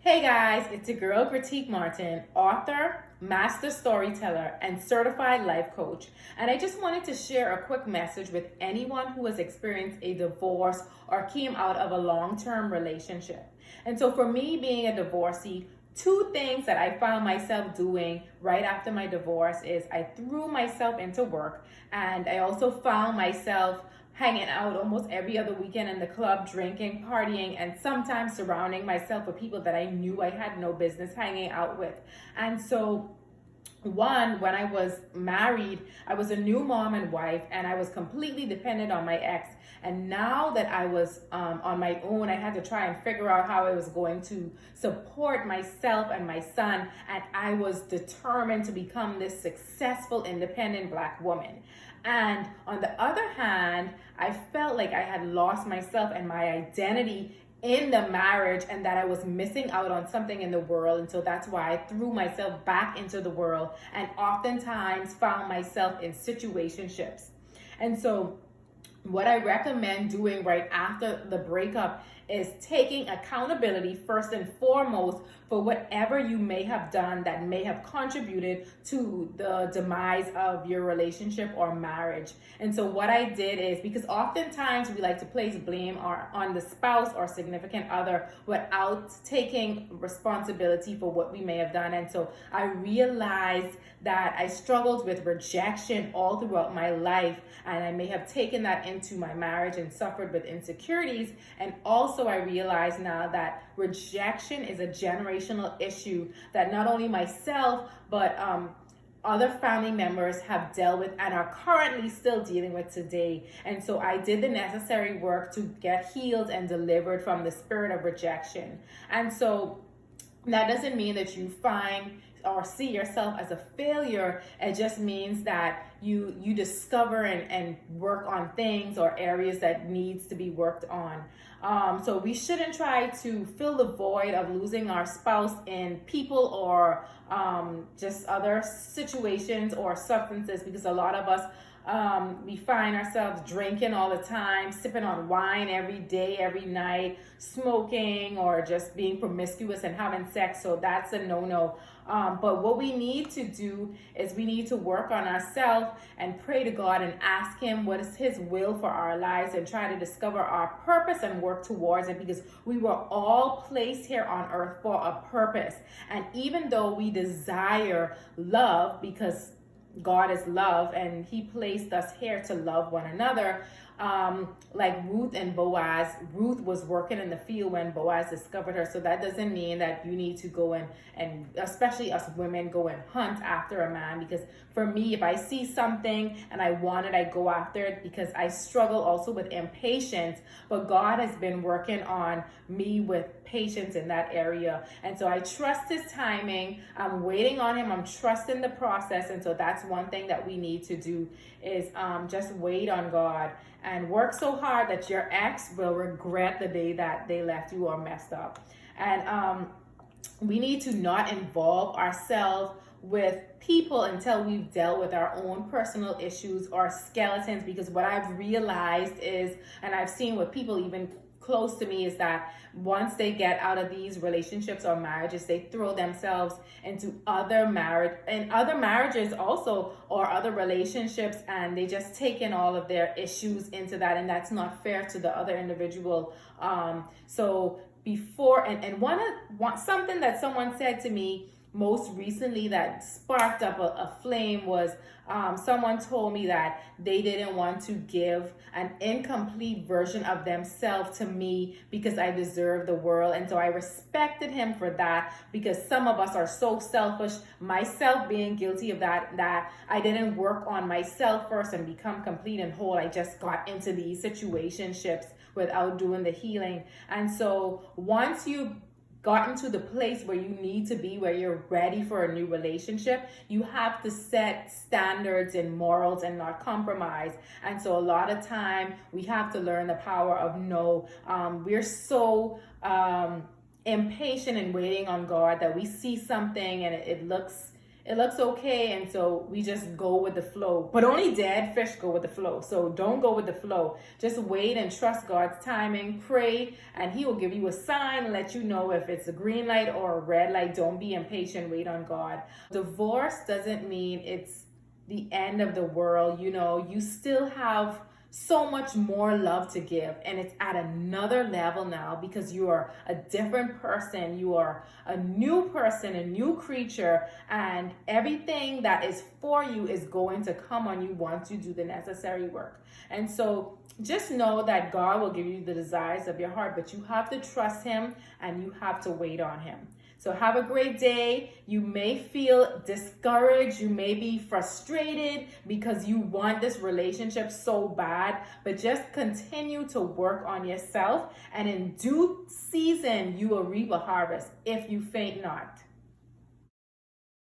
Hey guys, it's your girl Critique Martin, author, master storyteller, and certified life coach. And I just wanted to share a quick message with anyone who has experienced a divorce or came out of a long-term relationship. And so for me being a divorcee, two things that I found myself doing right after my divorce is I threw myself into work, and I also found myself hanging out almost every other weekend in the club, drinking, partying, and sometimes surrounding myself with people that I knew I had no business hanging out with. And so when I was married, I was a new mom and wife, and I was completely dependent on my ex. And now that I was on my own, I had to try and figure out how I was going to support myself and my son. And I was determined to become this successful, independent Black woman. And on the other hand, I felt like I had lost myself and my identity in the marriage, and that I was missing out on something in the world. And so that's why I threw myself back into the world and oftentimes found myself in situationships. And so what I recommend doing right after the breakup is taking accountability first and foremost for whatever you may have done that may have contributed to the demise of your relationship or marriage. And so what I did is, because oftentimes we like to place blame on the spouse or significant other without taking responsibility for what we may have done. And so I realized that I struggled with rejection all throughout my life, and I may have taken that into my marriage and suffered with insecurities. And also I realize now that rejection is a generational issue that not only myself but other family members have dealt with and are currently still dealing with today. And so I did the necessary work to get healed and delivered from the spirit of rejection. And so that doesn't mean that you find or see yourself as a failure. It just means that you discover and work on things or areas that needs to be worked on. So we shouldn't try to fill the void of losing our spouse in people or just other situations or substances, because a lot of us we find ourselves drinking all the time, sipping on wine every day, every night, smoking, or just being promiscuous and having sex. So that's a no-no. But what we need to do is we need to work on ourselves and pray to God and ask Him what is His will for our lives, and try to discover our purpose and work towards it, because we were all placed here on earth for a purpose. And even though we desire love, because God is love and He placed us here to love one another. Like Ruth and Boaz, Ruth was working in the field when Boaz discovered her. So that doesn't mean that you need to go and especially us women, go and hunt after a man. Because for me, if I see something and I want it, I go after it, because I struggle also with impatience. But God has been working on me with patience in that area. And so I trust His timing. I'm waiting on Him. I'm trusting the process. And so that's one thing that we need to do is just wait on God and work so hard that your ex will regret the day that they left you or messed up. And we need to not involve ourselves with people until we've dealt with our own personal issues or skeletons, because what I've realized is, and I've seen with people even close to me, is that once they get out of these relationships or marriages, they throw themselves into other marriages also, or other relationships, and they just take in all of their issues into that, and that's not fair to the other individual. So before, and something that someone said to me most recently that sparked up a flame was, someone told me that they didn't want to give an incomplete version of themselves to me because I deserve the world. And so I respected him for that, because some of us are so selfish, myself being guilty of that I didn't work on myself first and become complete and whole. I just got into these situationships without doing the healing. And so once you gotten to the place where you need to be, where you're ready for a new relationship, you have to set standards and morals and not compromise. And so a lot of time we have to learn the power of no. We're so impatient and waiting on God that we see something and it looks it looks okay, and so we just go with the flow. But only dead fish go with the flow. So don't go with the flow. Just wait and trust God's timing. Pray, and He will give you a sign, let you know if it's a green light or a red light. Don't be impatient. Wait on God. Divorce doesn't mean it's the end of the world. You still have so much more love to give, and it's at another level now because you are a different person. You are a new person, a new creature, and everything that is for you is going to come on you once you do the necessary work. And so just know that God will give you the desires of your heart, but you have to trust Him and you have to wait on Him. So have a great day. You may feel discouraged. You may be frustrated because you want this relationship so bad, but just continue to work on yourself, and in due season, you will reap a harvest if you faint not.